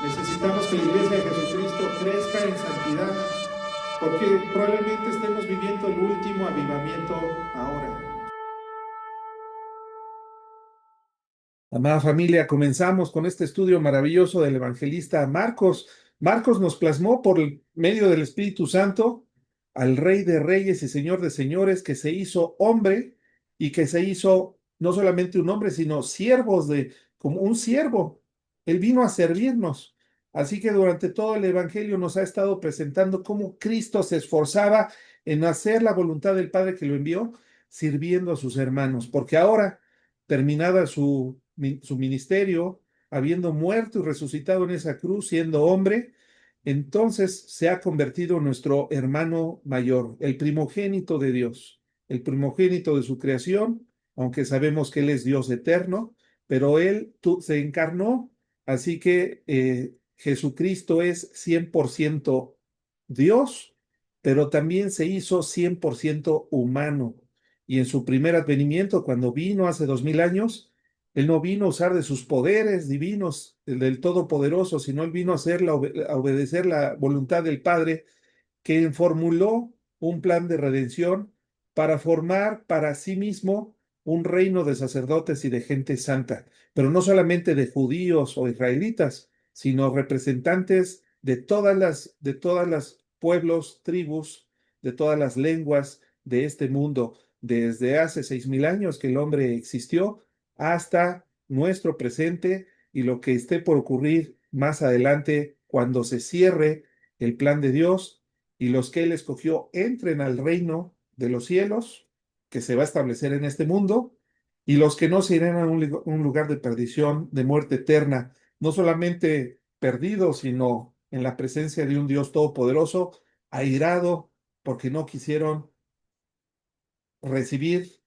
Necesitamos que la Iglesia de Jesucristo crezca en santidad, porque probablemente estemos viviendo el último avivamiento ahora. Amada familia, comenzamos con este estudio maravilloso del evangelista Marcos. Marcos nos plasmó por medio del Espíritu Santo al Rey de Reyes y Señor de Señores, que se hizo hombre y que se hizo no solamente un hombre, sino siervos como un siervo. Él vino a servirnos. Así que durante todo el Evangelio nos ha estado presentando cómo Cristo se esforzaba en hacer la voluntad del Padre que lo envió, sirviendo a sus hermanos, porque ahora, terminada su ministerio, habiendo muerto y resucitado en esa cruz, siendo hombre, entonces se ha convertido en nuestro hermano mayor, el primogénito de Dios, el primogénito de su creación, aunque sabemos que Él es Dios eterno, pero se encarnó, así que Jesucristo es 100% Dios, pero también se hizo 100% humano. Y en su primer advenimiento, cuando vino hace 2000 años, él no vino a usar de sus poderes divinos, el del Todopoderoso, sino él vino a obedecer la voluntad del Padre, que formuló un plan de redención para formar para sí mismo un reino de sacerdotes y de gente santa, pero no solamente de judíos o israelitas, sino representantes de todas las pueblos, tribus, de todas las lenguas de este mundo, desde hace 6000 años que el hombre existió hasta nuestro presente y lo que esté por ocurrir más adelante cuando se cierre el plan de Dios y los que Él escogió entren al reino de los cielos que se va a establecer en este mundo, y los que no se irán a un lugar de perdición, de muerte eterna, no solamente perdidos, sino en la presencia de un Dios todopoderoso, airado porque no quisieron recibir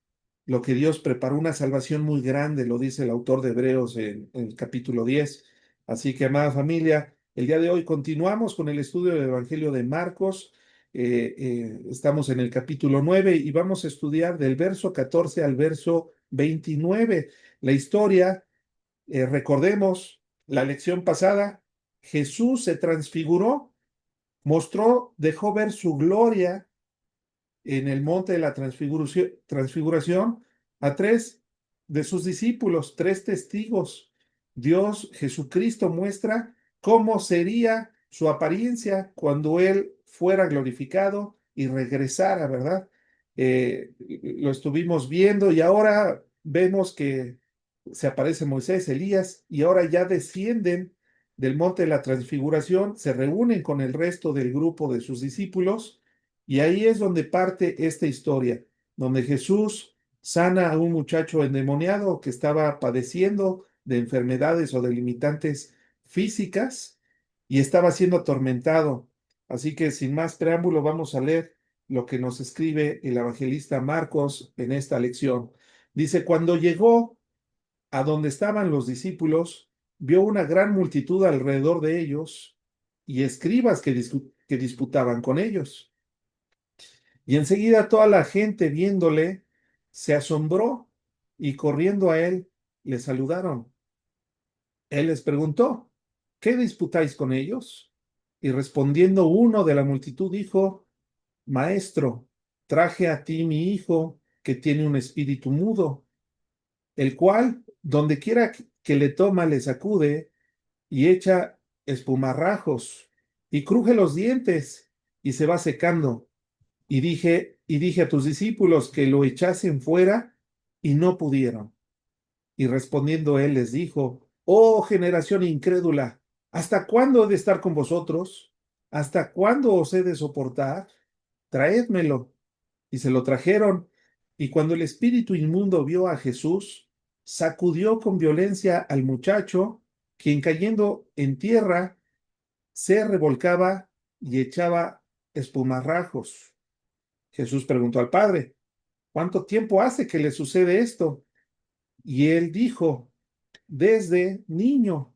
lo que Dios preparó, una salvación muy grande, lo dice el autor de Hebreos en el capítulo 10. Así que, amada familia, el día de hoy continuamos con el estudio del Evangelio de Marcos. Estamos en el capítulo 9 y vamos a estudiar del verso 14 al verso 29. La historia, recordemos la lección pasada, Jesús se transfiguró, dejó ver su gloria en el monte de la transfiguración a tres de sus discípulos, tres testigos. Dios, Jesucristo, muestra cómo sería su apariencia cuando Él fuera glorificado y regresara, ¿verdad? Lo estuvimos viendo y ahora vemos que se aparece Moisés, Elías, y ahora ya descienden del monte de la transfiguración, se reúnen con el resto del grupo de sus discípulos, y ahí es donde parte esta historia, donde Jesús sana a un muchacho endemoniado que estaba padeciendo de enfermedades o de limitantes físicas y estaba siendo atormentado. Así que sin más preámbulo vamos a leer lo que nos escribe el evangelista Marcos en esta lección. Dice, cuando llegó a donde estaban los discípulos, vio una gran multitud alrededor de ellos y escribas que disputaban con ellos. Y enseguida toda la gente viéndole se asombró y corriendo a él le saludaron. Él les preguntó, ¿qué disputáis con ellos? Y respondiendo uno de la multitud dijo, Maestro, traje a ti mi hijo que tiene un espíritu mudo, el cual, donde quiera que le toma, le sacude y echa espumarrajos y cruje los dientes y se va secando. Y dije a tus discípulos que lo echasen fuera y no pudieron. Y respondiendo él les dijo, oh generación incrédula, ¿hasta cuándo he de estar con vosotros? ¿Hasta cuándo os he de soportar? Traédmelo. Y se lo trajeron. Y cuando el espíritu inmundo vio a Jesús, sacudió con violencia al muchacho, quien cayendo en tierra se revolcaba y echaba espumarrajos. Jesús preguntó al padre, ¿cuánto tiempo hace que le sucede esto? Y él dijo, desde niño,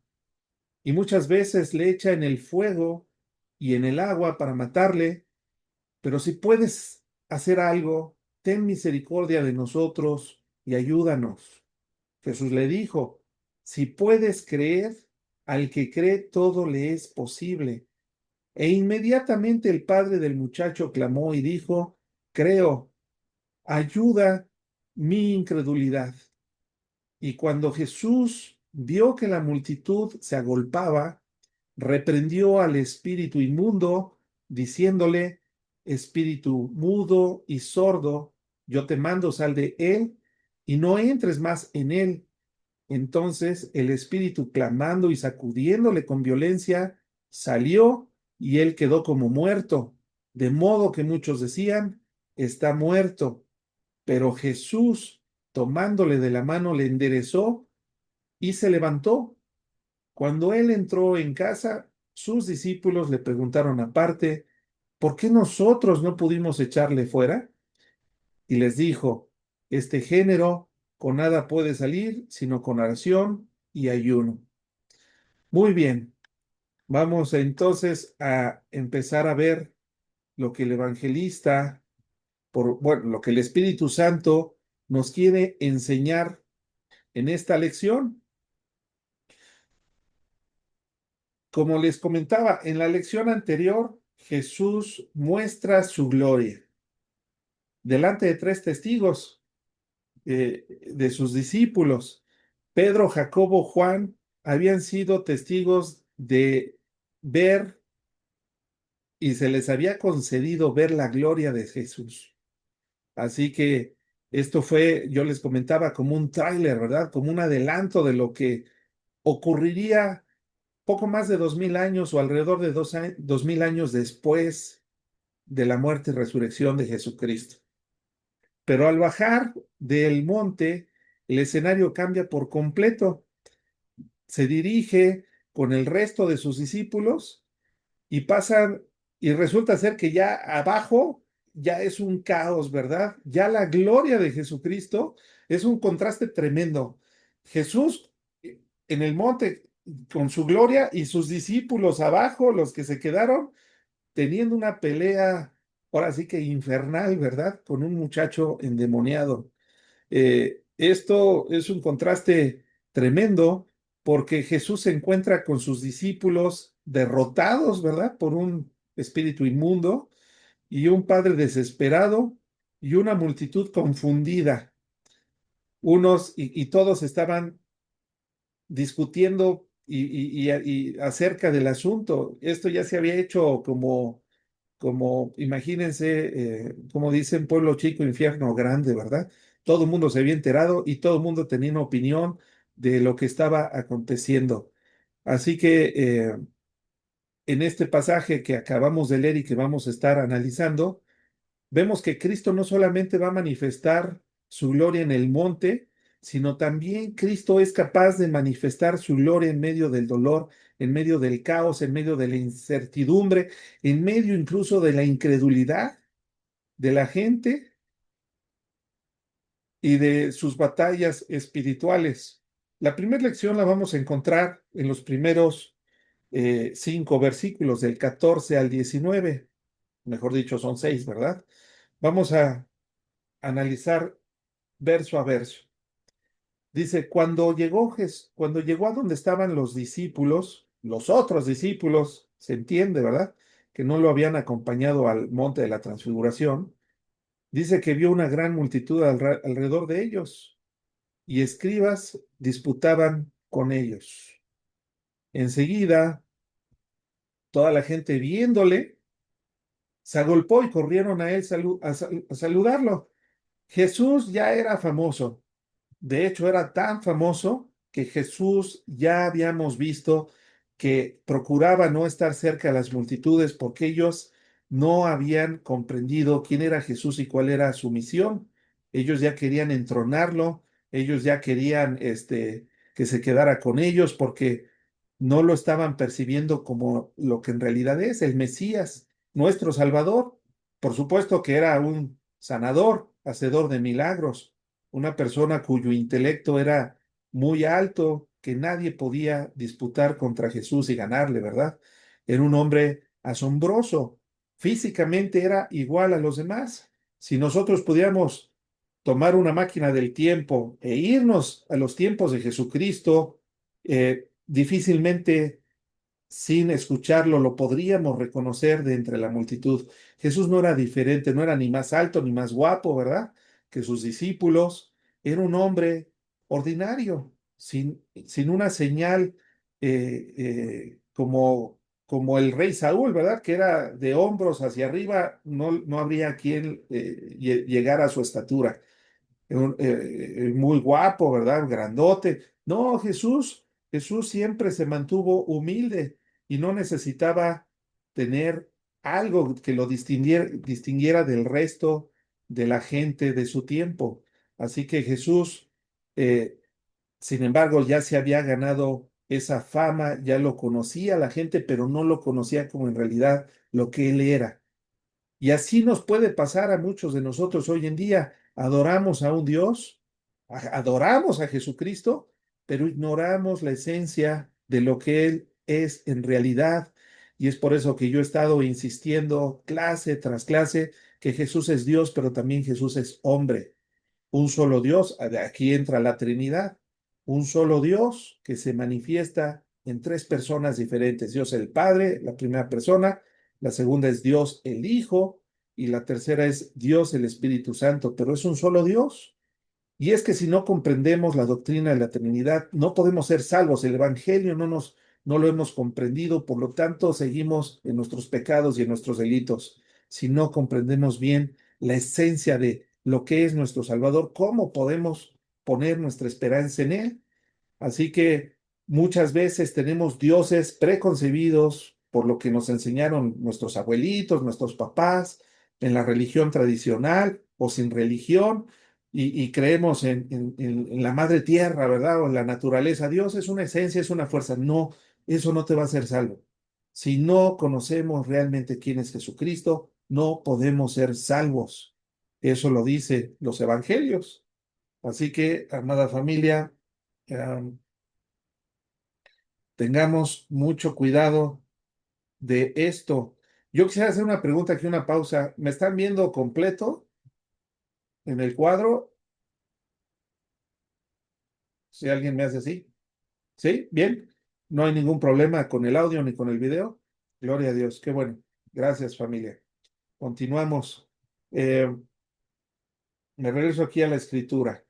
y muchas veces le echa en el fuego y en el agua para matarle, pero si puedes hacer algo, ten misericordia de nosotros y ayúdanos. Jesús le dijo, si puedes creer, Al que cree todo le es posible. E inmediatamente el padre del muchacho clamó y dijo, creo, ayuda mi incredulidad. Y cuando Jesús vio que la multitud se agolpaba, reprendió al espíritu inmundo, diciéndole, espíritu mudo y sordo, yo te mando, sal de él y no entres más en él. Entonces el espíritu, clamando y sacudiéndole con violencia, salió y él quedó como muerto, de modo que muchos decían, está muerto. Pero Jesús, tomándole de la mano, le enderezó y se levantó. Cuando él entró en casa, sus discípulos le preguntaron aparte, ¿por qué nosotros no pudimos echarle fuera? Y les dijo, este género con nada puede salir, sino con oración y ayuno. Muy bien, vamos entonces a empezar a ver lo que el evangelista, bueno, lo que el Espíritu Santo nos quiere enseñar en esta lección. Como les comentaba, en la lección anterior, Jesús muestra su gloria delante de tres testigos de sus discípulos. Pedro, Jacobo, Juan habían sido testigos de ver y se les había concedido ver la gloria de Jesús. Así que esto fue, yo les comentaba, como un tráiler, ¿verdad? Como un adelanto de lo que ocurriría poco más de 2000 años o alrededor de 2000 años después de la muerte y resurrección de Jesucristo. Pero al bajar del monte, el escenario cambia por completo. Se dirige con el resto de sus discípulos y pasan, y resulta ser que ya abajo ya es un caos, ¿verdad? Ya la gloria de Jesucristo es un contraste tremendo. Jesús en el monte con su gloria y sus discípulos abajo, los que se quedaron, teniendo una pelea, ahora sí que infernal, ¿verdad? Con un muchacho endemoniado. Esto es un contraste tremendo porque Jesús se encuentra con sus discípulos derrotados, ¿verdad? Por un espíritu inmundo y un padre desesperado y una multitud confundida. Unos y todos estaban discutiendo y acerca del asunto. Esto ya se había hecho como imagínense, como dicen, pueblo chico, infierno grande, ¿verdad? Todo el mundo se había enterado y todo el mundo tenía una opinión de lo que estaba aconteciendo. Así que en este pasaje que acabamos de leer y que vamos a estar analizando, vemos que Cristo no solamente va a manifestar su gloria en el monte, sino también Cristo es capaz de manifestar su gloria en medio del dolor, en medio del caos, en medio de la incertidumbre, en medio incluso de la incredulidad de la gente y de sus batallas espirituales. La primera lección la vamos a encontrar en los primeros 5 versículos, del 14 al 19. Mejor dicho, son 6, ¿verdad? Vamos a analizar verso a verso. Dice, cuando llegó a donde estaban los discípulos, los otros discípulos, se entiende, ¿verdad? Que no lo habían acompañado al monte de la transfiguración. Dice que vio una gran multitud alrededor de ellos y escribas disputaban con ellos. Enseguida, toda la gente viéndole, se agolpó y corrieron a él a saludarlo. Jesús ya era famoso. De hecho, era tan famoso que Jesús ya habíamos visto que procuraba no estar cerca de las multitudes porque ellos no habían comprendido quién era Jesús y cuál era su misión. Ellos ya querían entronarlo, ellos ya querían que se quedara con ellos porque no lo estaban percibiendo como lo que en realidad es, el Mesías, nuestro Salvador. Por supuesto que era un sanador, hacedor de milagros, una persona cuyo intelecto era muy alto, que nadie podía disputar contra Jesús y ganarle, ¿verdad? Era un hombre asombroso, físicamente era igual a los demás. Si nosotros pudiéramos tomar una máquina del tiempo e irnos a los tiempos de Jesucristo, difícilmente sin escucharlo lo podríamos reconocer de entre la multitud. Jesús no era diferente, no era ni más alto ni más guapo, ¿verdad? Que sus discípulos. Era un hombre ordinario, sin una señal como el rey Saúl, ¿verdad? Que era de hombros hacia arriba, no habría quien llegara a su estatura. Muy guapo, ¿verdad? Grandote. No, Jesús siempre se mantuvo humilde y no necesitaba tener algo que lo distinguiera del resto de la gente de su tiempo. Así que Jesús, eh, sin embargo, ya se había ganado esa fama, ya lo conocía la gente, pero no lo conocía como en realidad lo que él era. Y así nos puede pasar a muchos de nosotros hoy en día. Adoramos a un Dios, adoramos a Jesucristo, pero ignoramos la esencia de lo que Él es en realidad. Y es por eso que yo he estado insistiendo clase tras clase que Jesús es Dios, pero también Jesús es hombre. Un solo Dios, aquí entra la Trinidad, un solo Dios que se manifiesta en tres personas diferentes. Dios el Padre, la primera persona, la segunda es Dios el Hijo y la tercera es Dios el Espíritu Santo, pero es un solo Dios. Y es que si no comprendemos la doctrina de la Trinidad, no podemos ser salvos. El Evangelio no lo hemos comprendido, por lo tanto seguimos en nuestros pecados y en nuestros delitos. Si no comprendemos bien la esencia de lo que es nuestro Salvador, ¿cómo podemos poner nuestra esperanza en Él? Así que muchas veces tenemos dioses preconcebidos por lo que nos enseñaron nuestros abuelitos, nuestros papás, en la religión tradicional o sin religión, y creemos en la madre tierra, ¿verdad? O en la naturaleza. Dios es una esencia, es una fuerza. No, eso no te va a hacer salvo. Si no conocemos realmente quién es Jesucristo, no podemos ser salvos. Eso lo dice los evangelios. Así que, amada familia, um, tengamos mucho cuidado de esto. Yo quisiera hacer una pregunta aquí, una pausa. ¿Me están viendo completo en el cuadro? Si alguien me hace así. ¿Sí? ¿Bien? No hay ningún problema con el audio ni con el video. Gloria a Dios. Qué bueno. Gracias, familia. Continuamos. Eh, Me regreso aquí a la escritura.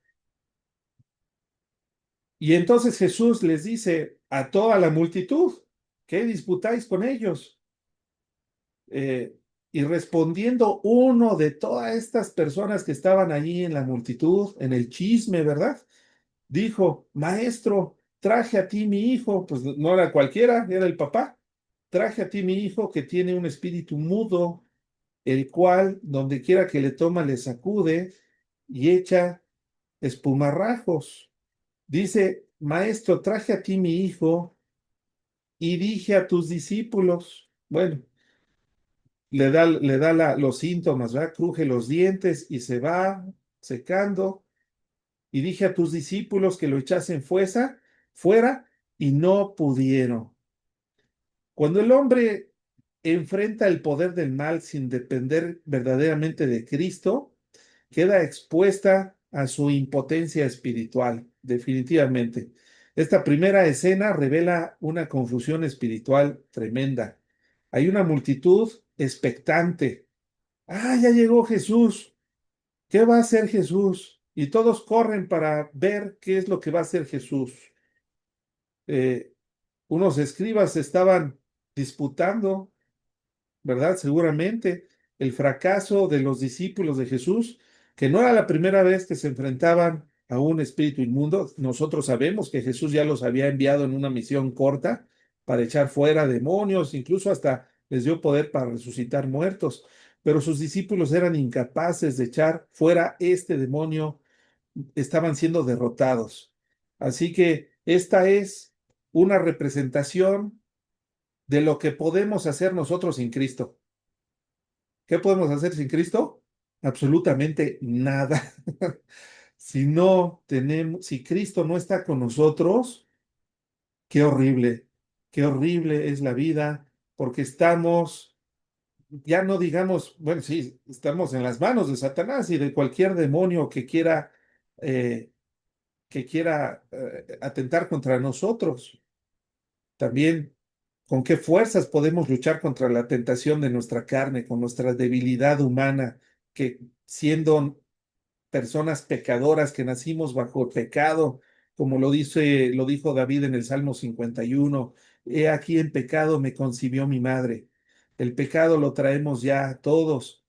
Y entonces Jesús les dice a toda la multitud, ¿qué disputáis con ellos? Eh, y respondiendo uno de todas estas personas que estaban allí en la multitud, en el chisme, ¿verdad? Dijo, maestro, traje a ti mi hijo, pues no era cualquiera, era el papá. Traje a ti mi hijo que tiene un espíritu mudo, el cual donde quiera que le toma le sacude y echa espumarrajos. Dice, maestro, traje a ti mi hijo y dije a tus discípulos, bueno, le da los síntomas, ¿verdad? Cruje los dientes y se va secando. Y dije a tus discípulos que lo echasen fuera y no pudieron. Cuando el hombre enfrenta el poder del mal sin depender verdaderamente de Cristo, queda expuesta a su impotencia espiritual, definitivamente. Esta primera escena revela una confusión espiritual tremenda. Hay una multitud expectante. Ah, ya llegó Jesús. ¿Qué va a hacer Jesús? Y todos corren para ver qué es lo que va a hacer Jesús. Eh, Unos escribas estaban disputando, ¿verdad? Seguramente el fracaso de los discípulos de Jesús, que no era la primera vez que se enfrentaban a un espíritu inmundo. Nosotros sabemos que Jesús ya los había enviado en una misión corta para echar fuera demonios, incluso hasta les dio poder para resucitar muertos, pero sus discípulos eran incapaces de echar fuera este demonio, estaban siendo derrotados. Así que esta es una representación de lo que podemos hacer nosotros sin Cristo. ¿Qué podemos hacer sin Cristo? Absolutamente nada. Si no tenemos, si Cristo no está con nosotros, qué horrible es la vida, porque estamos, ya no digamos, bueno, sí, estamos en las manos de Satanás y de cualquier demonio eh, que quiera atentar contra nosotros. También con qué fuerzas podemos luchar contra la tentación de nuestra carne, con nuestra debilidad humana, que siendo personas pecadoras que nacimos bajo el pecado, como lo dijo David en el Salmo 51, he aquí en pecado me concibió mi madre. El pecado lo traemos ya todos.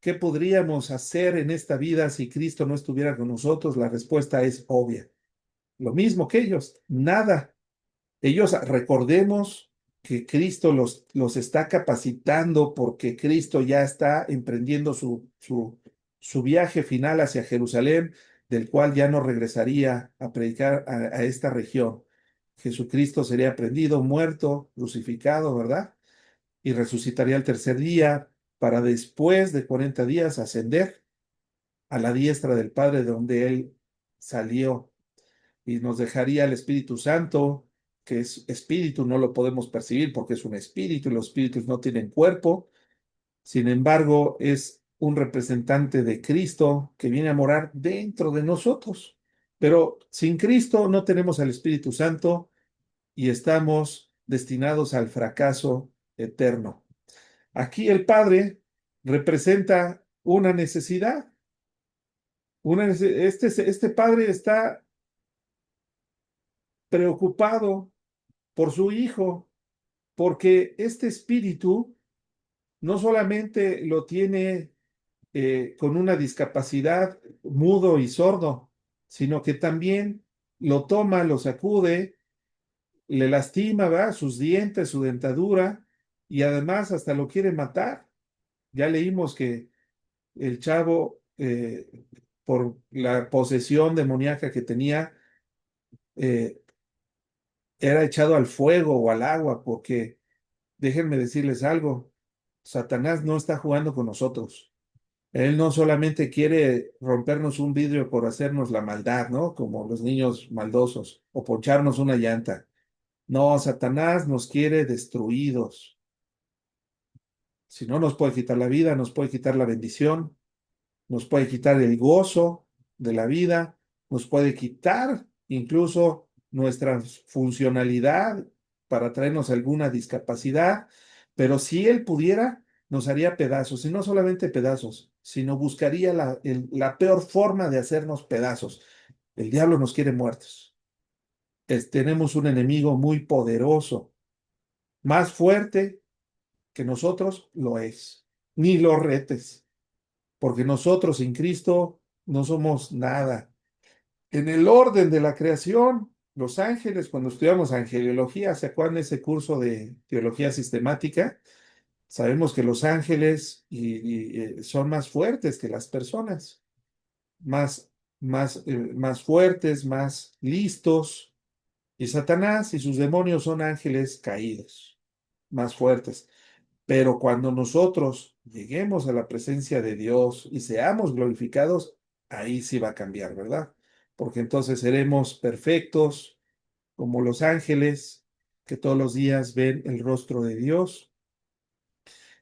¿Qué podríamos hacer en esta vida si Cristo no estuviera con nosotros? La respuesta es obvia. Lo mismo que ellos, nada. Ellos, recordemos que Cristo los está capacitando porque Cristo ya está emprendiendo su viaje final hacia Jerusalén, del cual ya no regresaría a predicar a esta región. Jesucristo sería prendido, muerto, crucificado, ¿verdad? Y resucitaría el tercer día para después de 40 días ascender a la diestra del Padre de donde Él salió y nos dejaría el Espíritu Santo, que es espíritu, no lo podemos percibir porque es un espíritu y los espíritus no tienen cuerpo. Sin embargo, es un representante de Cristo que viene a morar dentro de nosotros. Pero sin Cristo no tenemos al Espíritu Santo y estamos destinados al fracaso eterno. Aquí el Padre representa una necesidad. Este Padre está preocupado por su Hijo, porque este espíritu no solamente lo tiene con una discapacidad mudo y sordo, sino que también lo toma, lo sacude, le lastima, ¿verdad? Sus dientes, su dentadura, y además hasta lo quiere matar. Ya leímos que el chavo, por la posesión demoníaca que tenía, eh, era echado al fuego o al agua, porque déjenme decirles algo, Satanás no está jugando con nosotros. Él no solamente quiere rompernos un vidrio por hacernos la maldad, ¿no? Como los niños maldosos, o poncharnos una llanta. No, Satanás nos quiere destruidos. Si no nos puede quitar la vida, nos puede quitar la bendición, nos puede quitar el gozo de la vida, nos puede quitar incluso nuestra funcionalidad para traernos alguna discapacidad, pero si él pudiera, nos haría pedazos, y no solamente pedazos, sino buscaría la peor forma de hacernos pedazos. El diablo nos quiere muertos. Tenemos un enemigo muy poderoso, más fuerte que nosotros lo es. Ni lo retes, porque nosotros sin Cristo no somos nada. En el orden de la creación, los ángeles, cuando estudiamos angeliología, ¿se acuerdan de ese curso de teología sistemática? Sabemos que los ángeles son más fuertes que las personas, más, más fuertes, más listos. Y Satanás y sus demonios son ángeles caídos, más fuertes. Pero cuando nosotros lleguemos a la presencia de Dios y seamos glorificados, ahí sí va a cambiar, ¿verdad? Porque entonces seremos perfectos como los ángeles que todos los días ven el rostro de Dios.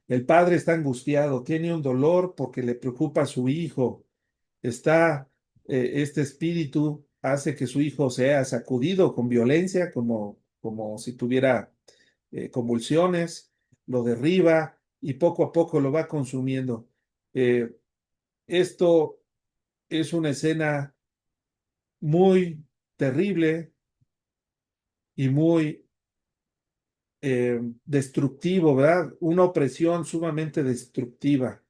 El padre está angustiado, tiene un dolor porque le preocupa a su hijo. Este espíritu hace que su hijo sea sacudido con violencia, como si tuviera convulsiones, lo derriba y poco a poco lo va consumiendo. Eh, Esto es una escena muy terrible y muy destructivo, ¿verdad? Una opresión sumamente destructiva.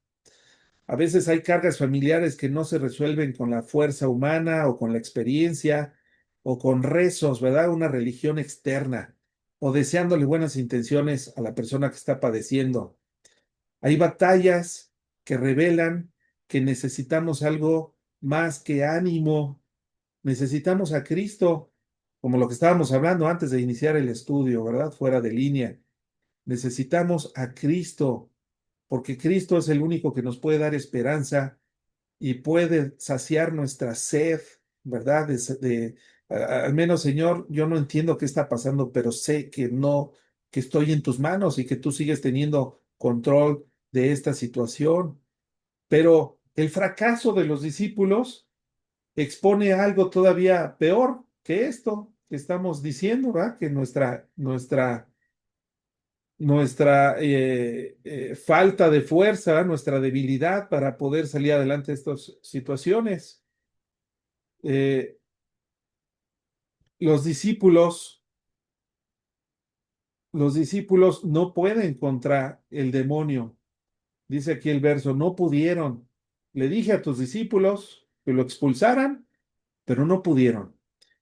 A veces hay cargas familiares que no se resuelven con la fuerza humana o con la experiencia o con rezos, ¿verdad? Una religión externa o deseándole buenas intenciones a la persona que está padeciendo. Hay batallas que revelan que necesitamos algo más que ánimo. Necesitamos a Cristo, como lo que estábamos hablando antes de iniciar el estudio, ¿verdad? Fuera de línea. Necesitamos a Cristo, porque Cristo es el único que nos puede dar esperanza y puede saciar nuestra sed, ¿verdad? Al menos, Señor, yo no entiendo qué está pasando, pero sé que no, que estoy en tus manos y que tú sigues teniendo control de esta situación. Pero el fracaso de los discípulos expone algo todavía peor que esto. que estamos diciendo, ¿verdad? Que nuestra falta de fuerza, nuestra debilidad para poder salir adelante de estas situaciones. Eh, los discípulos, los discípulos no pueden contra el demonio. Dice aquí el verso, no pudieron. Le dije a tus discípulos que lo expulsaran, pero no pudieron.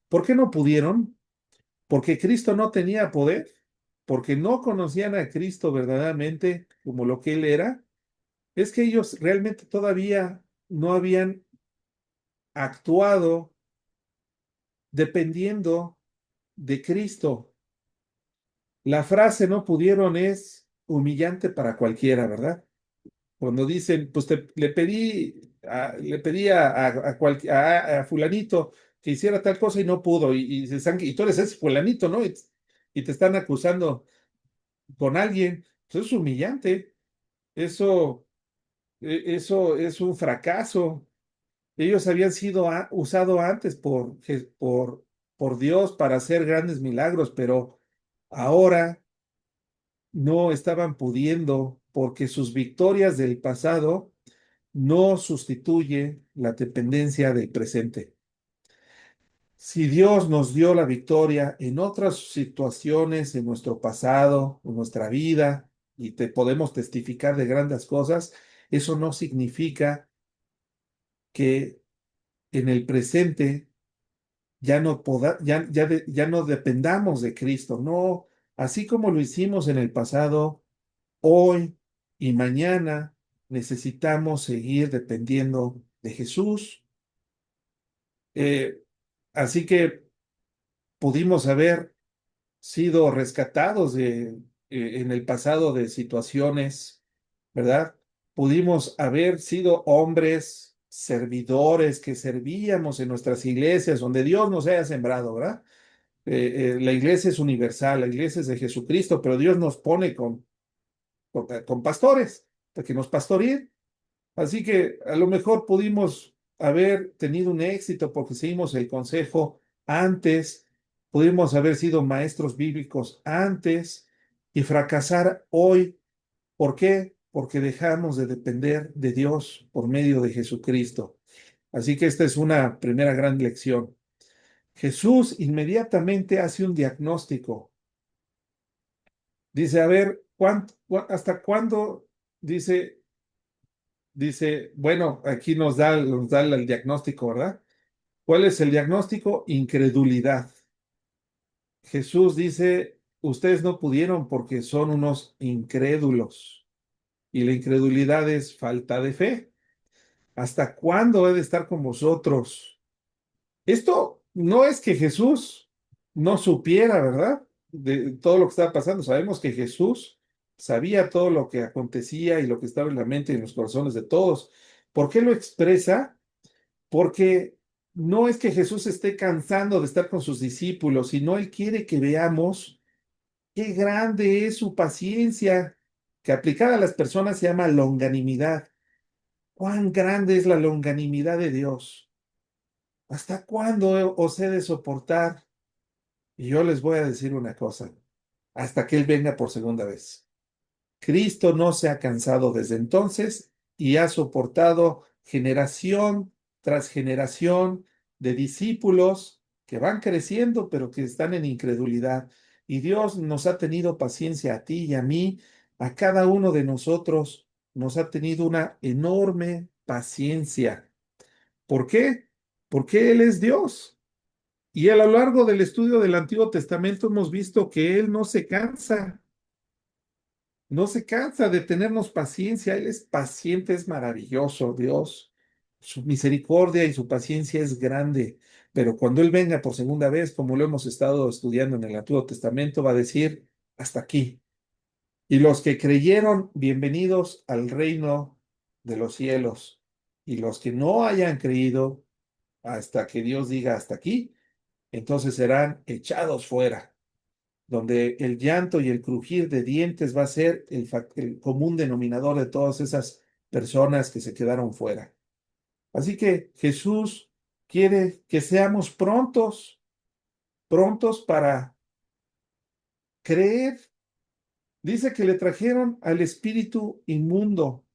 ¿Por qué no pudieron? Porque Cristo no tenía poder, porque no conocían a Cristo verdaderamente como lo que Él era. Es que ellos realmente todavía no habían actuado dependiendo de Cristo. La frase no pudieron es humillante para cualquiera, ¿verdad? Cuando dicen, pues le pedí a fulanito que hiciera tal cosa y no pudo, y tú eres ese fulanito, ¿no? Y te están acusando con alguien, pues es humillante. Eso, eso es un fracaso. Ellos habían sido usados antes por Dios para hacer grandes milagros, pero ahora no estaban pudiendo porque sus victorias del pasado no sustituye la dependencia del presente. Si Dios nos dio la victoria en otras situaciones en nuestro pasado, en nuestra vida, y te podemos testificar de grandes cosas, eso no significa que en el presente ya no dependamos de Cristo. No, así como lo hicimos en el pasado, hoy y mañana necesitamos seguir dependiendo de Jesús. Eh, Así que pudimos haber sido rescatados en el pasado de situaciones, ¿verdad? Pudimos haber sido hombres servidores que servíamos en nuestras iglesias, donde Dios nos haya sembrado, ¿verdad? La iglesia es universal, la iglesia es de Jesucristo, pero Dios nos pone con pastores, para que nos pastoreen. Así que a lo mejor pudimos haber tenido un éxito porque seguimos el consejo antes, pudimos haber sido maestros bíblicos antes y fracasar hoy. ¿Por qué? Porque dejamos de depender de Dios por medio de Jesucristo. Así que esta es una primera gran lección. Jesús inmediatamente hace un diagnóstico. Dice, a ver, ¿hasta cuándo? Dice, bueno, aquí nos da el diagnóstico, ¿verdad? ¿Cuál es el diagnóstico? Incredulidad. Jesús dice, ustedes no pudieron porque son unos incrédulos. Y la incredulidad es falta de fe. ¿Hasta cuándo he de estar con vosotros? Esto no es que Jesús no supiera, ¿verdad? De todo lo que estaba pasando. Sabemos que Jesús sabía todo lo que acontecía y lo que estaba en la mente y en los corazones de todos. ¿Por qué lo expresa? Porque no es que Jesús esté cansando de estar con sus discípulos, sino Él quiere que veamos qué grande es su paciencia, que aplicada a las personas se llama longanimidad. ¿Cuán grande es la longanimidad de Dios? ¿Hasta cuándo os he de soportar? Y yo les voy a decir una cosa, hasta que Él venga por segunda vez. Cristo no se ha cansado desde entonces y ha soportado generación tras generación de discípulos que van creciendo, pero que están en incredulidad. Y Dios nos ha tenido paciencia a ti y a mí, a cada uno de nosotros, nos ha tenido una enorme paciencia. ¿Por qué? Porque Él es Dios. Y a lo largo del estudio del Antiguo Testamento hemos visto que Él no se cansa de tenernos paciencia. Él es paciente, es maravilloso, Dios. Su misericordia y su paciencia es grande, pero cuando Él venga por segunda vez, como lo hemos estado estudiando en el Antiguo Testamento, va a decir, hasta aquí. Y los que creyeron, bienvenidos al reino de los cielos. Y los que no hayan creído, hasta que Dios diga hasta aquí, entonces serán echados fuera donde el llanto y el crujir de dientes va a ser el común denominador de todas esas personas que se quedaron fuera. Así que Jesús quiere que seamos prontos, prontos para creer. Dice que le trajeron al espíritu inmundo.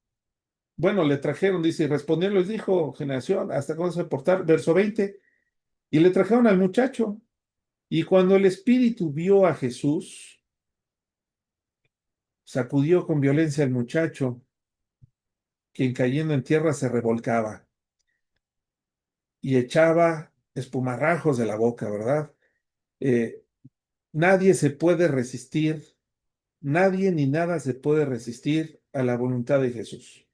Bueno, le trajeron, dice, y respondió, les dijo, generación, ¿hasta cuándo se portar? Verso 20. Y le trajeron al muchacho. Y cuando el espíritu vio a Jesús, sacudió con violencia al muchacho, quien cayendo en tierra se revolcaba y echaba espumarajos de la boca, ¿verdad? Eh, Nadie se puede resistir, nadie ni nada se puede resistir a la voluntad de Jesús.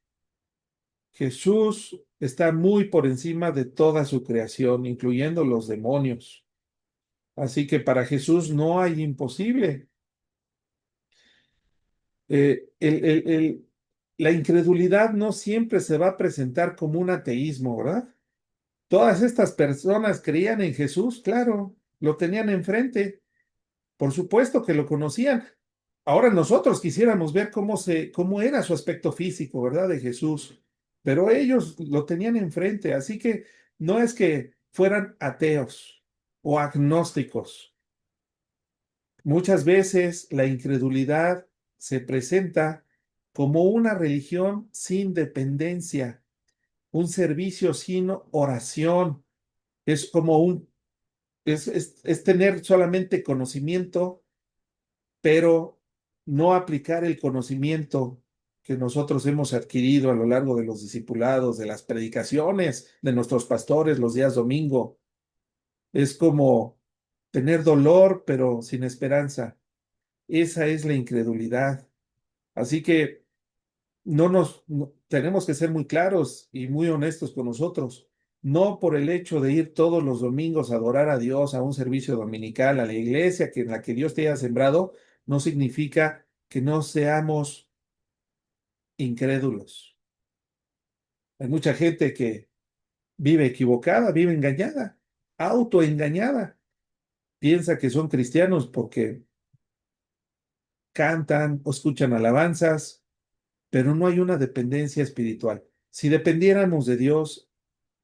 Jesús está muy por encima de toda su creación, incluyendo los demonios. Así que para Jesús no hay imposible. Eh, el- el- el- la incredulidad no siempre se va a presentar como un ateísmo, ¿verdad? Todas estas personas creían en Jesús, claro, lo tenían enfrente, por supuesto que lo conocían. Ahora nosotros quisiéramos ver cómo era su aspecto físico, ¿verdad? De Jesús, pero ellos lo tenían enfrente, así que no es que fueran ateos o agnósticos. Muchas veces la incredulidad se presenta como una religión sin dependencia, un servicio sin oración. Es como es tener solamente conocimiento, pero no aplicar el conocimiento que nosotros hemos adquirido a lo largo de los discipulados, de las predicaciones de nuestros pastores los días domingo. Es como tener dolor, pero sin esperanza. Esa es la incredulidad. Así que tenemos que ser muy claros y muy honestos con nosotros. No por el hecho de ir todos los domingos a adorar a Dios, a un servicio dominical, a la iglesia en la que Dios te haya sembrado, no significa que no seamos incrédulos. Hay mucha gente que vive equivocada, vive engañada, autoengañada. Piensa que son cristianos porque cantan o escuchan alabanzas, pero no hay una dependencia espiritual. Si dependiéramos de Dios,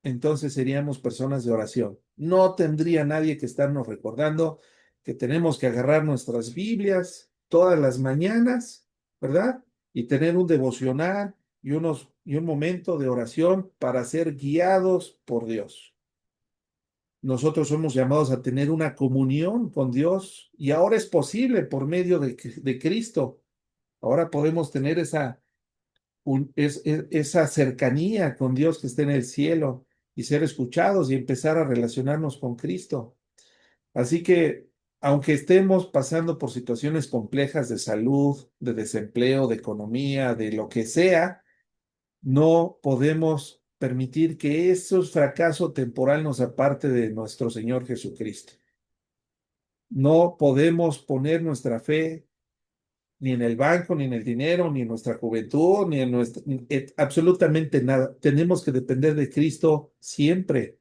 entonces seríamos personas de oración. No tendría nadie que estarnos recordando que tenemos que agarrar nuestras Biblias todas las mañanas, ¿verdad? Y tener un devocional y un momento de oración para ser guiados por Dios. Nosotros somos llamados a tener una comunión con Dios y ahora es posible por medio de Cristo. Ahora podemos tener esa cercanía con Dios que está en el cielo y ser escuchados y empezar a relacionarnos con Cristo. Así que, aunque estemos pasando por situaciones complejas de salud, de desempleo, de economía, de lo que sea, no podemos permitir que ese fracaso temporal nos aparte de nuestro Señor Jesucristo. No podemos poner nuestra fe ni en el banco, ni en el dinero, ni en nuestra juventud, ni en absolutamente nada. Tenemos que depender de Cristo siempre.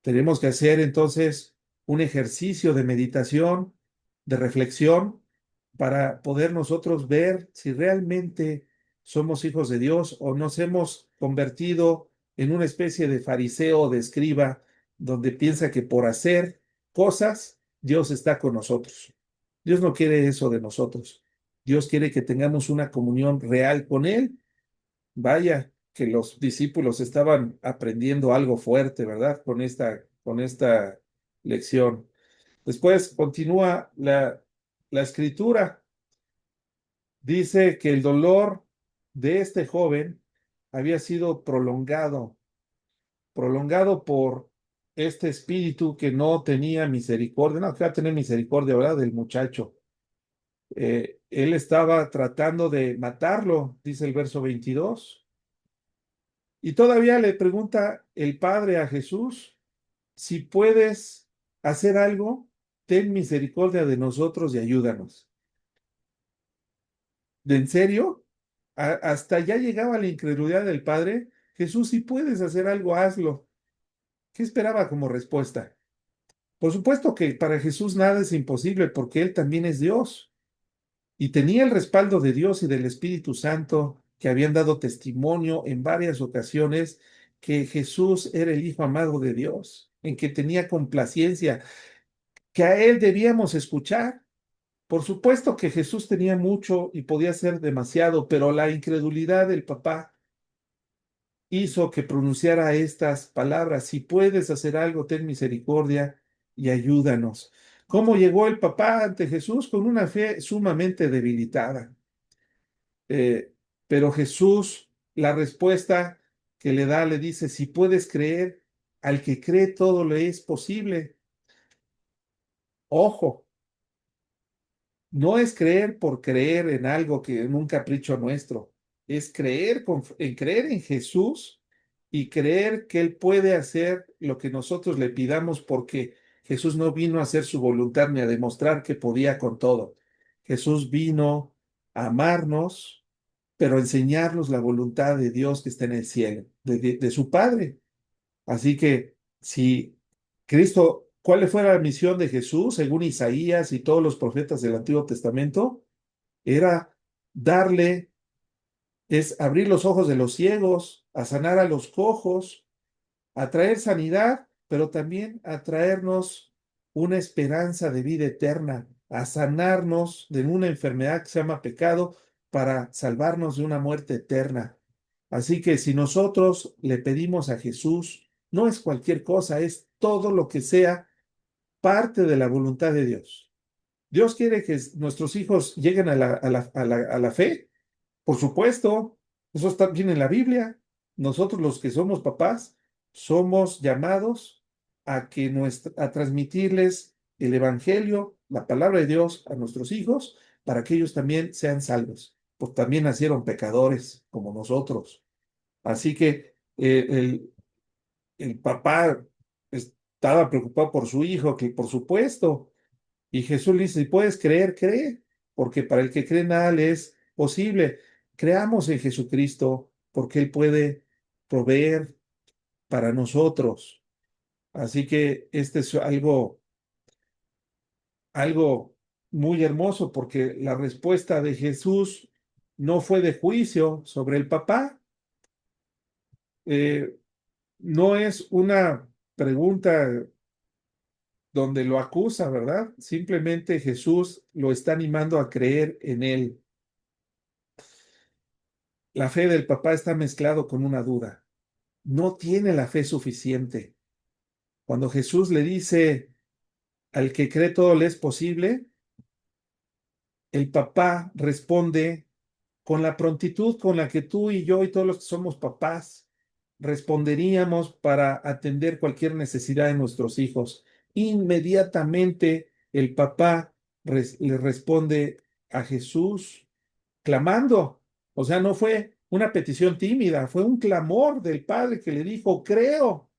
Tenemos que hacer entonces un ejercicio de meditación, de reflexión, para poder nosotros ver si realmente somos hijos de Dios o nos hemos convertido en una especie de fariseo o de escriba, donde piensa que por hacer cosas, Dios está con nosotros. Dios no quiere eso de nosotros. Dios quiere que tengamos una comunión real con Él. Vaya, que los discípulos estaban aprendiendo algo fuerte, ¿verdad? Con esta lección. Después continúa la escritura. Dice que el dolor de este joven había sido prolongado por este espíritu que no tenía misericordia, no, que va a tener misericordia, ¿verdad? Del muchacho. Él estaba tratando de matarlo, dice el verso 22. Y todavía le pregunta el Padre a Jesús, si puedes hacer algo, ten misericordia de nosotros y ayúdanos. ¿De en serio? Hasta ya llegaba la incredulidad del Padre. Jesús, si puedes hacer algo, hazlo. ¿Qué esperaba como respuesta? Por supuesto que para Jesús nada es imposible porque Él también es Dios. Y tenía el respaldo de Dios y del Espíritu Santo que habían dado testimonio en varias ocasiones que Jesús era el Hijo amado de Dios, en que tenía complacencia. que a él debíamos escuchar. Por supuesto que Jesús tenía mucho y podía ser demasiado, pero la incredulidad del papá hizo que pronunciara estas palabras: si puedes hacer algo, ten misericordia y ayúdanos. ¿Cómo llegó el papá ante Jesús? Con una fe sumamente debilitada. Eh, pero Jesús, la respuesta que le da, le dice: si puedes creer, al que cree todo le es posible. Ojo, no es creer por creer en algo, que en un capricho nuestro, es creer en creer en Jesús y creer que Él puede hacer lo que nosotros le pidamos, porque Jesús no vino a hacer su voluntad ni a demostrar que podía con todo. Jesús vino a amarnos, pero a enseñarnos la voluntad de Dios que está en el cielo, de su Padre. Así que si Cristo, ¿cuál fue la misión de Jesús según Isaías y todos los profetas del Antiguo Testamento? Era darle, es abrir los ojos de los ciegos, a sanar a los cojos, a traer sanidad, pero también a traernos una esperanza de vida eterna, a sanarnos de una enfermedad que se llama pecado, para salvarnos de una muerte eterna. Así que si nosotros le pedimos a Jesús, no es cualquier cosa, es todo lo que sea parte de la voluntad de Dios. Dios quiere que nuestros hijos lleguen a la fe, por supuesto, eso está bien en la Biblia. Nosotros los que somos papás somos llamados a transmitirles el Evangelio, la palabra de Dios a nuestros hijos, para que ellos también sean salvos, pues también nacieron pecadores como nosotros. Así que el papá estaba preocupado por su hijo, que por supuesto, y Jesús le dice: si puedes creer, cree, porque para el que cree nada le es posible. Creamos en Jesucristo, porque Él puede proveer para nosotros. Así que este es algo muy hermoso, porque la respuesta de Jesús no fue de juicio sobre el papá. Eh, no es una pregunta donde lo acusa, ¿verdad? Simplemente Jesús lo está animando a creer en Él. La fe del papá está mezclado con una duda. No tiene la fe suficiente. Cuando Jesús le dice: al que cree todo le es posible, el papá responde con la prontitud con la que tú y yo y todos los que somos papás responderíamos para atender cualquier necesidad de nuestros hijos. Inmediatamente el papá le responde a Jesús clamando. O sea, no fue una petición tímida, fue un clamor del padre que le dijo: creo.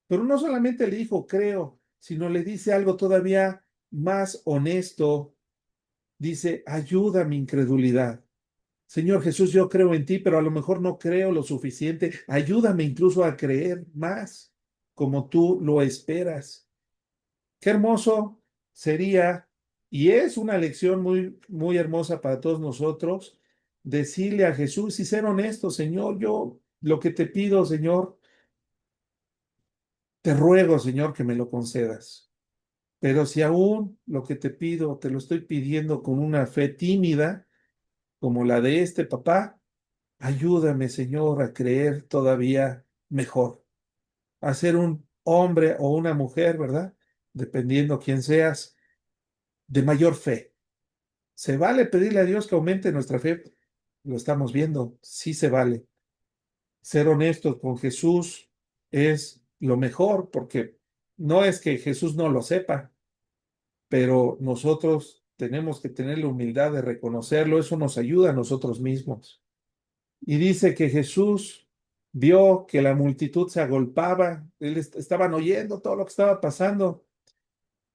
Pero no solamente le dijo creo, sino le dice algo todavía más honesto. Dice: ayuda a mi incredulidad. Señor Jesús, yo creo en ti, pero a lo mejor no creo lo suficiente. Ayúdame incluso a creer más como tú lo esperas. Qué hermoso sería, y es una lección muy, muy hermosa para todos nosotros, decirle a Jesús y ser honesto: Señor, yo lo que te pido, Señor, te ruego, Señor, que me lo concedas. Pero si aún lo que te pido, te lo estoy pidiendo con una fe tímida, como la de este papá, ayúdame, Señor, a creer todavía mejor, a ser un hombre o una mujer, ¿verdad? Dependiendo quién seas, de mayor fe. ¿Se vale pedirle a Dios que aumente nuestra fe? Lo estamos viendo, sí se vale. Ser honestos con Jesús es lo mejor, porque no es que Jesús no lo sepa, pero nosotros tenemos que tener la humildad de reconocerlo. Eso nos ayuda a nosotros mismos. Y dice que Jesús vio que la multitud se agolpaba, estaban oyendo todo lo que estaba pasando,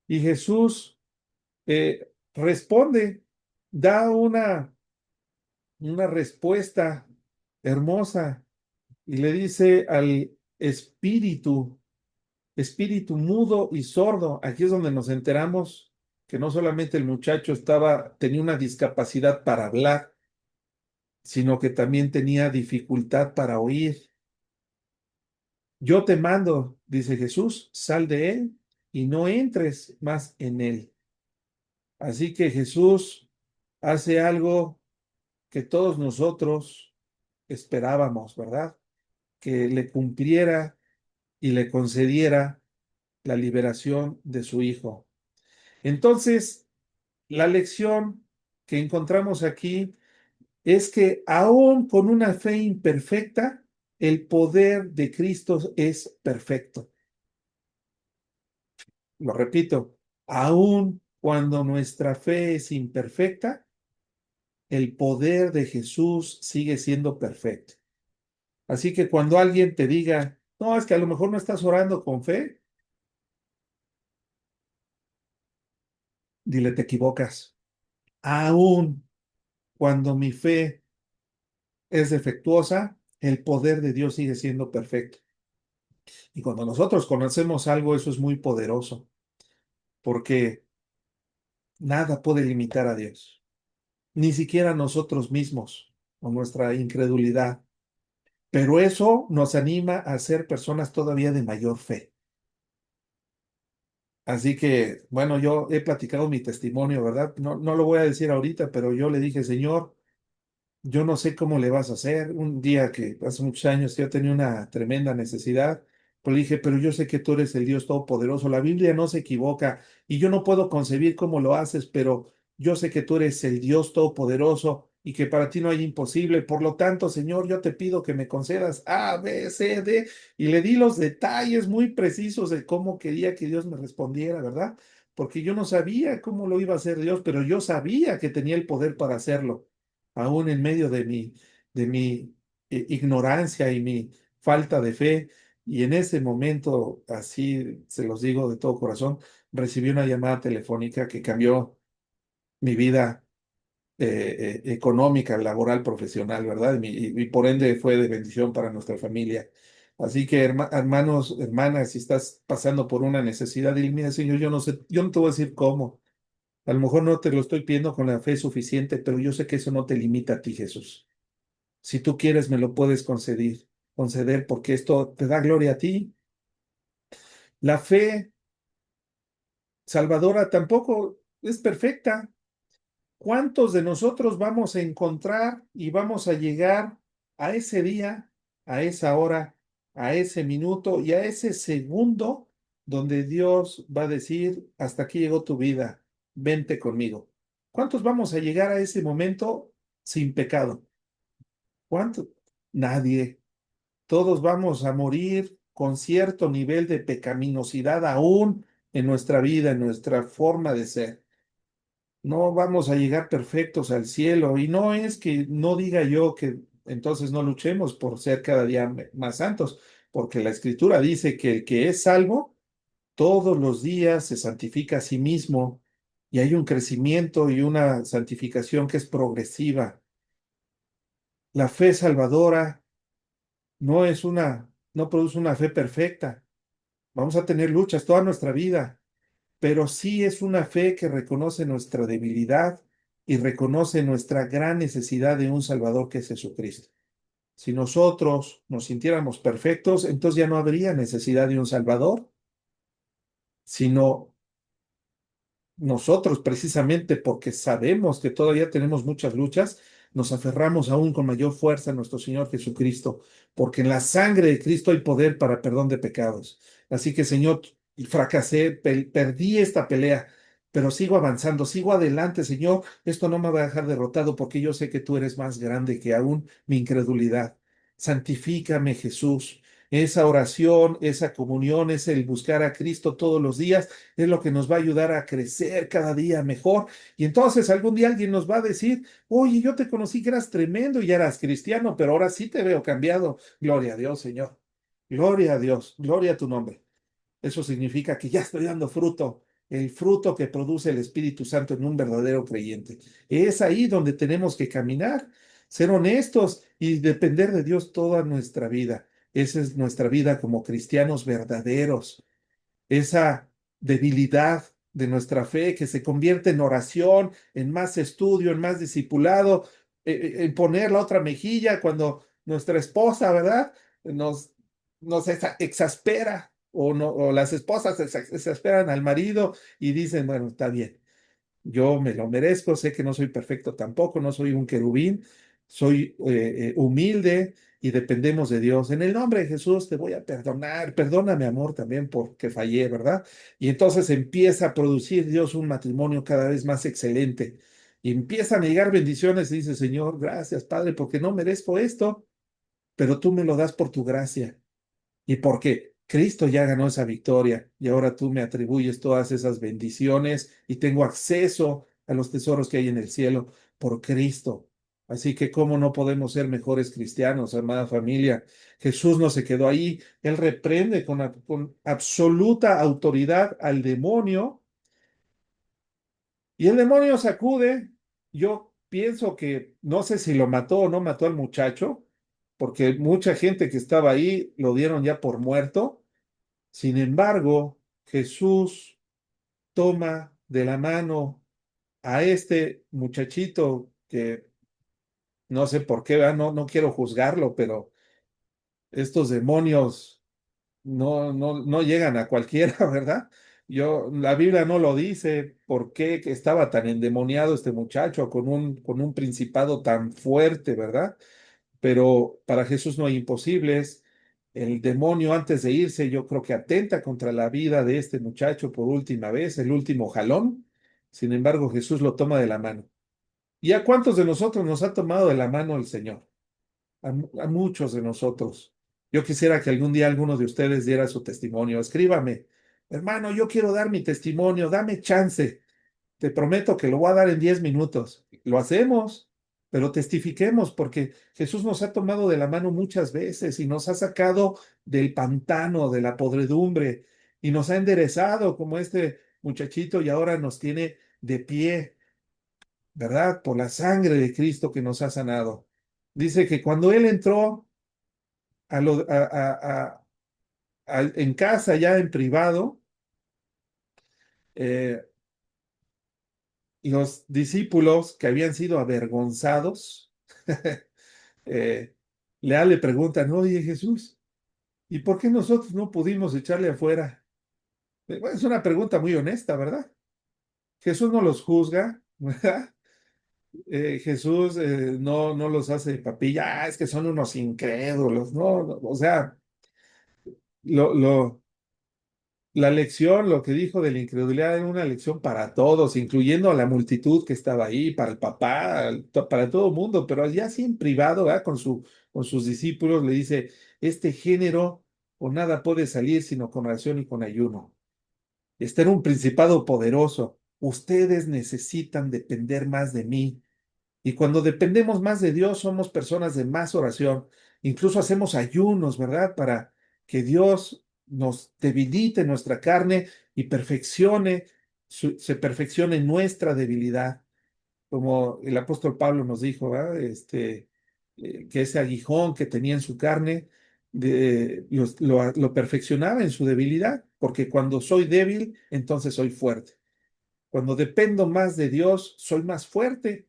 y Jesús responde, da una respuesta hermosa, y le dice al espíritu mudo y sordo. Aquí es donde nos enteramos que no solamente el muchacho tenía una discapacidad para hablar, sino que también tenía dificultad para oír. Yo te mando, dice Jesús, sal de él y no entres más en él. Así que Jesús hace algo que todos nosotros esperábamos, ¿verdad? Que le cumpliera y le concediera la liberación de su Hijo. Entonces, la lección que encontramos aquí es que aún con una fe imperfecta, el poder de Cristo es perfecto. Lo repito, aún cuando nuestra fe es imperfecta, el poder de Jesús sigue siendo perfecto. Así que cuando alguien te diga, no, es que a lo mejor no estás orando con fe, dile, te equivocas. Aún cuando mi fe es defectuosa, el poder de Dios sigue siendo perfecto. Y cuando nosotros conocemos algo, eso es muy poderoso, porque nada puede limitar a Dios, ni siquiera nosotros mismos o nuestra incredulidad. Pero eso nos anima a ser personas todavía de mayor fe. Así que, bueno, yo he platicado mi testimonio, ¿verdad? No, no lo voy a decir ahorita, pero yo le dije, Señor, yo no sé cómo le vas a hacer. Un día que hace muchos años yo tenía una tremenda necesidad, pues le dije, pero yo sé que tú eres el Dios Todopoderoso. La Biblia no se equivoca y yo no puedo concebir cómo lo haces, pero yo sé que tú eres el Dios Todopoderoso y que para ti no hay imposible. Por lo tanto, Señor, yo te pido que me concedas A, B, C, D. Y le di los detalles muy precisos de cómo quería que Dios me respondiera, ¿verdad? Porque yo no sabía cómo lo iba a hacer Dios, pero yo sabía que tenía el poder para hacerlo aún en medio de mi ignorancia y mi falta de fe. Y en ese momento, así se los digo de todo corazón, recibí una llamada telefónica que cambió mi vida económica, laboral, profesional, ¿verdad? Y por ende fue de bendición para nuestra familia. Así que, hermanos, hermanas, si estás pasando por una necesidad, dile, mira, Señor, yo no sé, yo no te voy a decir cómo. A lo mejor no te lo estoy pidiendo con la fe suficiente, pero yo sé que eso no te limita a ti, Jesús. Si tú quieres, me lo puedes conceder, porque esto te da gloria a ti. La fe salvadora tampoco es perfecta. ¿Cuántos de nosotros vamos a encontrar y vamos a llegar a ese día, a esa hora, a ese minuto y a ese segundo donde Dios va a decir, hasta aquí llegó tu vida, vente conmigo? ¿Cuántos vamos a llegar a ese momento sin pecado? ¿Cuántos? Nadie. Todos vamos a morir con cierto nivel de pecaminosidad aún en nuestra vida, en nuestra forma de ser. No vamos a llegar perfectos al cielo. Y no es que no diga yo que entonces no luchemos por ser cada día más santos, porque la Escritura dice que el que es salvo todos los días se santifica a sí mismo y hay un crecimiento y una santificación que es progresiva. La fe salvadora no produce una fe perfecta. Vamos a tener luchas toda nuestra vida, pero sí es una fe que reconoce nuestra debilidad y reconoce nuestra gran necesidad de un Salvador que es Jesucristo. Si nosotros nos sintiéramos perfectos, entonces ya no habría necesidad de un Salvador, sino nosotros, precisamente porque sabemos que todavía tenemos muchas luchas, nos aferramos aún con mayor fuerza a nuestro Señor Jesucristo, porque en la sangre de Cristo hay poder para perdón de pecados. Así que, Señor, fracasé, perdí esta pelea, pero sigo avanzando, sigo adelante, Señor. Esto no me va a dejar derrotado porque yo sé que tú eres más grande que aún mi incredulidad. Santifícame, Jesús. Esa oración, esa comunión, es el buscar a Cristo todos los días, es lo que nos va a ayudar a crecer cada día mejor. Y entonces algún día alguien nos va a decir, oye, yo te conocí que eras tremendo y ya eras cristiano, pero ahora sí te veo cambiado. Gloria a Dios, Señor. Gloria a Dios, gloria a tu nombre. Eso significa que ya estoy dando fruto, el fruto que produce el Espíritu Santo en un verdadero creyente. Es ahí donde tenemos que caminar, ser honestos y depender de Dios toda nuestra vida. Esa es nuestra vida como cristianos verdaderos, esa debilidad de nuestra fe que se convierte en oración, en más estudio, en más discipulado, en poner la otra mejilla cuando nuestra esposa, ¿verdad? Nos exaspera. o no, o las esposas se esperan al marido y dicen, bueno, está bien, yo me lo merezco, sé que no soy perfecto tampoco, no soy un querubín, soy humilde y dependemos de Dios. En el nombre de Jesús te voy a perdonar, perdóname amor también porque fallé, ¿verdad? Y entonces empieza a producir Dios un matrimonio cada vez más excelente. Y empiezan a llegar bendiciones y dice, Señor, gracias Padre, porque no merezco esto, pero tú me lo das por tu gracia. Y porque Cristo ya ganó esa victoria y ahora tú me atribuyes todas esas bendiciones y tengo acceso a los tesoros que hay en el cielo por Cristo. Así que, ¿cómo no podemos ser mejores cristianos, amada familia? Jesús no se quedó ahí. Él reprende con absoluta autoridad al demonio y el demonio sacude. Yo pienso que no sé si lo mató o no mató al muchacho, porque mucha gente que estaba ahí lo dieron ya por muerto. Sin embargo, Jesús toma de la mano a este muchachito que no sé por qué, ¿verdad? No, no quiero juzgarlo, pero estos demonios no llegan a cualquiera, ¿verdad? La Biblia no lo dice por qué que estaba tan endemoniado este muchacho con un principado tan fuerte, ¿verdad? Pero para Jesús no hay imposibles. El demonio antes de irse, yo creo que atenta contra la vida de este muchacho por última vez, el último jalón. Sin embargo, Jesús lo toma de la mano. ¿Y a cuántos de nosotros nos ha tomado de la mano el Señor? A muchos de nosotros. Yo quisiera que algún día alguno de ustedes diera su testimonio. Escríbame, hermano, yo quiero dar mi testimonio, dame chance. Te prometo que lo voy a dar en 10 minutos. Lo hacemos, pero testifiquemos porque Jesús nos ha tomado de la mano muchas veces y nos ha sacado del pantano, de la podredumbre y nos ha enderezado como este muchachito y ahora nos tiene de pie, ¿verdad? Por la sangre de Cristo que nos ha sanado. Dice que cuando Él entró en casa, ya en privado, eh, los discípulos que habían sido avergonzados, eh, le preguntan, oye Jesús, ¿y por qué nosotros no pudimos echarle afuera? Bueno, es una pregunta muy honesta, ¿verdad? Jesús no los juzga, ¿verdad? Jesús no los hace papilla, es que son unos incrédulos, no, o sea, lo, lo, la lección, lo que dijo de la incredulidad era una lección para todos, incluyendo a la multitud que estaba ahí, para el papá, para todo el mundo, pero ya así en privado, ¿verdad? Con sus discípulos le dice, este género o nada puede salir sino con oración y con ayuno. Este era un principado poderoso. Ustedes necesitan depender más de mí. Y cuando dependemos más de Dios, somos personas de más oración. Incluso hacemos ayunos, ¿verdad? Para que Dios nos debilite nuestra carne y se perfeccione nuestra debilidad. Como el apóstol Pablo nos dijo, ¿verdad? Que ese aguijón que tenía en su carne lo perfeccionaba en su debilidad, porque cuando soy débil, entonces soy fuerte. Cuando dependo más de Dios, soy más fuerte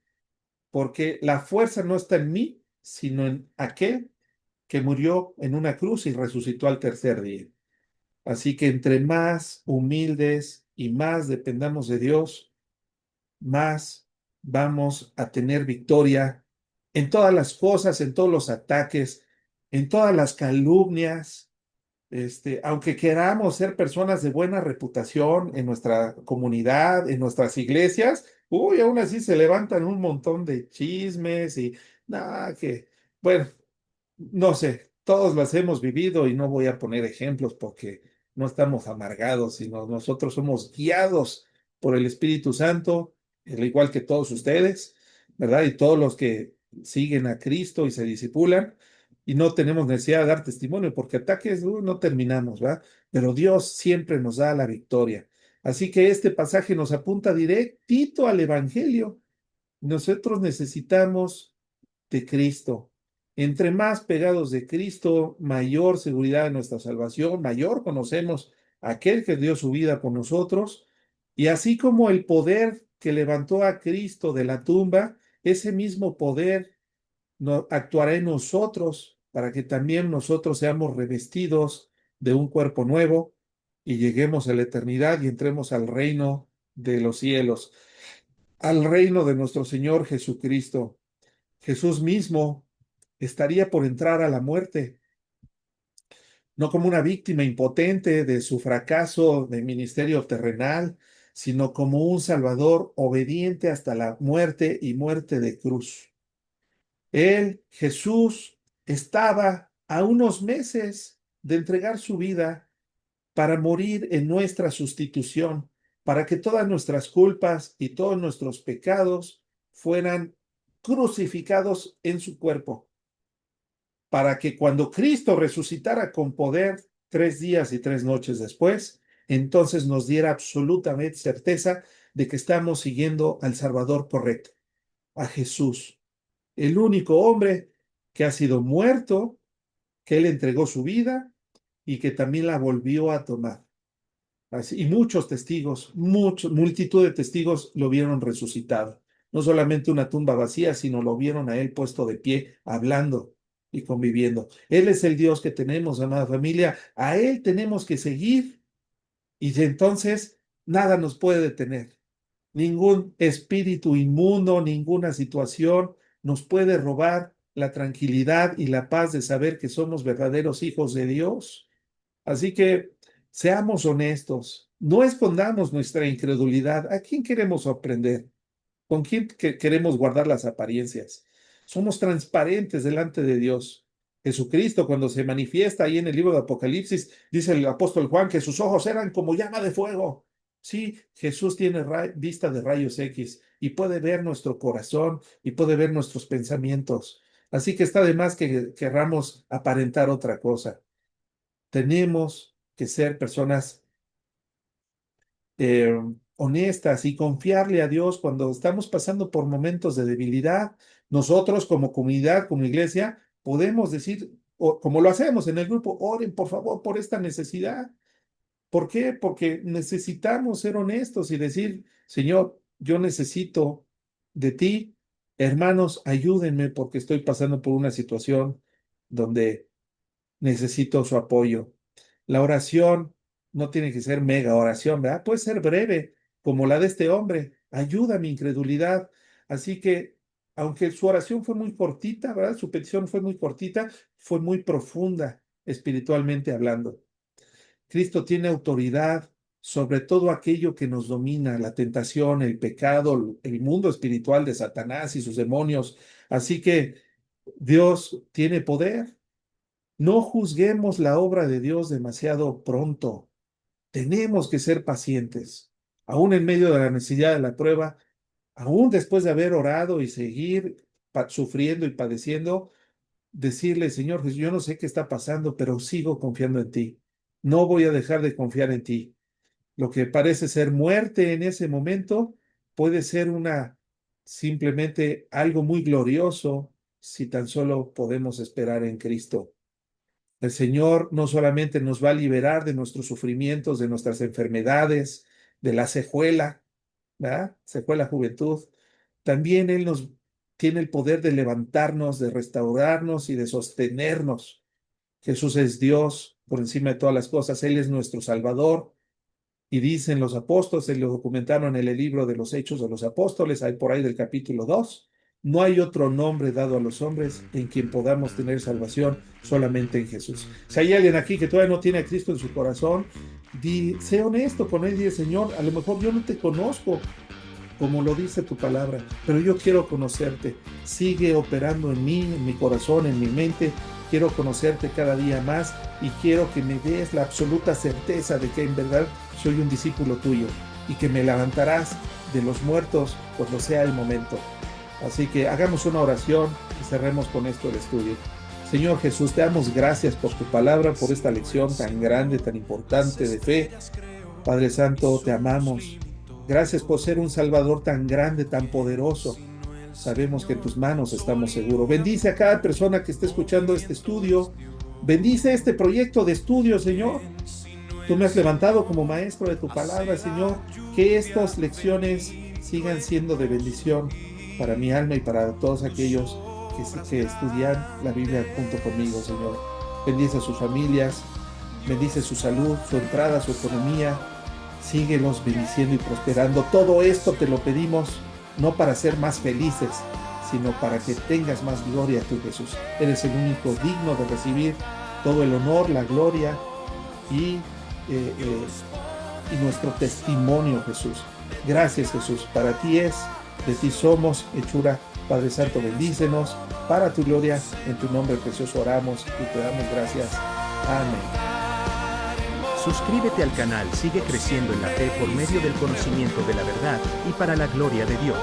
porque la fuerza no está en mí, sino en aquel que murió en una cruz y resucitó al tercer día. Así que entre más humildes y más dependamos de Dios, más vamos a tener victoria en todas las cosas, en todos los ataques, en todas las calumnias. Aunque queramos ser personas de buena reputación en nuestra comunidad, en nuestras iglesias, uy, aún así se levantan un montón de chismes y nada, bueno, no sé, todos las hemos vivido y no voy a poner ejemplos porque no estamos amargados, sino nosotros somos guiados por el Espíritu Santo, al igual que todos ustedes, ¿verdad? Y todos los que siguen a Cristo y se disipulan, y no tenemos necesidad de dar testimonio porque ataques no terminamos, ¿verdad? Pero Dios siempre nos da la victoria. Así que este pasaje nos apunta directito al Evangelio. Nosotros necesitamos de Cristo. Entre más pegados de Cristo, mayor seguridad de nuestra salvación, mayor conocemos a aquel que dio su vida por nosotros. Y así como el poder que levantó a Cristo de la tumba, ese mismo poder actuará en nosotros para que también nosotros seamos revestidos de un cuerpo nuevo y lleguemos a la eternidad y entremos al reino de los cielos, al reino de nuestro Señor Jesucristo. Jesús mismo estaría por entrar a la muerte, no como una víctima impotente de su fracaso de ministerio terrenal, sino como un Salvador obediente hasta la muerte y muerte de cruz. Él, Jesús, estaba a unos meses de entregar su vida para morir en nuestra sustitución, para que todas nuestras culpas y todos nuestros pecados fueran crucificados en su cuerpo, para que cuando Cristo resucitara con poder 3 días y 3 noches después, entonces nos diera absolutamente certeza de que estamos siguiendo al Salvador correcto, a Jesús, el único hombre que ha sido muerto, que Él entregó su vida y que también la volvió a tomar. Y muchos testigos, multitud de testigos lo vieron resucitado. No solamente una tumba vacía, sino lo vieron a Él puesto de pie, hablando y conviviendo. Él es el Dios que tenemos, amada familia. A Él tenemos que seguir y entonces nada nos puede detener. Ningún espíritu inmundo, ninguna situación nos puede robar la tranquilidad y la paz de saber que somos verdaderos hijos de Dios. Así que seamos honestos, no escondamos nuestra incredulidad. ¿A quién queremos sorprender? ¿Con quién queremos guardar las apariencias? Somos transparentes delante de Dios. Jesucristo, cuando se manifiesta ahí en el libro de Apocalipsis, dice el apóstol Juan que sus ojos eran como llama de fuego. Sí, Jesús tiene vista de rayos X y puede ver nuestro corazón y puede ver nuestros pensamientos. Así que está de más que querramos aparentar otra cosa. Tenemos que ser personas eh, honestas y confiarle a Dios cuando estamos pasando por momentos de debilidad. Nosotros como comunidad, como iglesia, podemos decir, como lo hacemos en el grupo, oren por favor por esta necesidad. ¿Por qué? Porque necesitamos ser honestos y decir, Señor, yo necesito de ti. Hermanos, ayúdenme porque estoy pasando por una situación donde necesito su apoyo. La oración no tiene que ser mega oración, ¿verdad? Puede ser breve, como la de este hombre. Ayuda a mi incredulidad. Así que, aunque su oración fue muy cortita, ¿verdad? Su petición fue muy cortita, fue muy profunda, espiritualmente hablando. Cristo tiene autoridad sobre todo aquello que nos domina, la tentación, el pecado, el mundo espiritual de Satanás y sus demonios. Así que Dios tiene poder. No juzguemos la obra de Dios demasiado pronto. Tenemos que ser pacientes, aún en medio de la necesidad de la prueba, aún después de haber orado y seguir sufriendo y padeciendo, decirle, Señor Jesús, yo no sé qué está pasando, pero sigo confiando en ti. No voy a dejar de confiar en ti. Lo que parece ser muerte en ese momento puede ser simplemente algo muy glorioso si tan solo podemos esperar en Cristo. El Señor no solamente nos va a liberar de nuestros sufrimientos, de nuestras enfermedades, de la secuela, ¿verdad? Secuela juventud. También Él nos tiene el poder de levantarnos, de restaurarnos y de sostenernos. Jesús es Dios por encima de todas las cosas. Él es nuestro Salvador. Y dicen los apóstoles, se lo documentaron en el libro de los Hechos de los Apóstoles, hay por ahí del capítulo 2. No hay otro nombre dado a los hombres en quien podamos tener salvación, solamente en Jesús. Si hay alguien aquí que todavía no tiene a Cristo en su corazón, sé honesto con él y dice, Señor, a lo mejor yo no te conozco como lo dice tu palabra, pero yo quiero conocerte. Sigue operando en mí, en mi corazón, en mi mente. Quiero conocerte cada día más y quiero que me des la absoluta certeza de que en verdad soy un discípulo tuyo y que me levantarás de los muertos cuando sea el momento. Así que hagamos una oración y cerremos con esto el estudio. Señor Jesús, te damos gracias por tu palabra, por esta lección tan grande, tan importante de fe. Padre Santo, te amamos. Gracias por ser un Salvador tan grande, tan poderoso. Sabemos que en tus manos estamos seguros. Bendice a cada persona que esté escuchando este estudio. Bendice este proyecto de estudio, Señor. Tú me has levantado como maestro de tu palabra, Señor. Que estas lecciones sigan siendo de bendición para mi alma y para todos aquellos que estudian la Biblia junto conmigo, Señor. Bendice a sus familias. bendice su salud, su entrada, su economía. Síguelos bendiciendo y prosperando. Todo esto te lo pedimos no para ser más felices, sino para que tengas más gloria tú, Jesús. Eres el único digno de recibir todo el honor, la gloria y, y nuestro testimonio, Jesús. Gracias, Jesús. Para ti es, de ti somos, hechura. Padre Santo, bendícenos para tu gloria. En tu nombre precioso oramos y te damos gracias. Amén. Suscríbete al canal, sigue creciendo en la fe por medio del conocimiento de la verdad y para la gloria de Dios.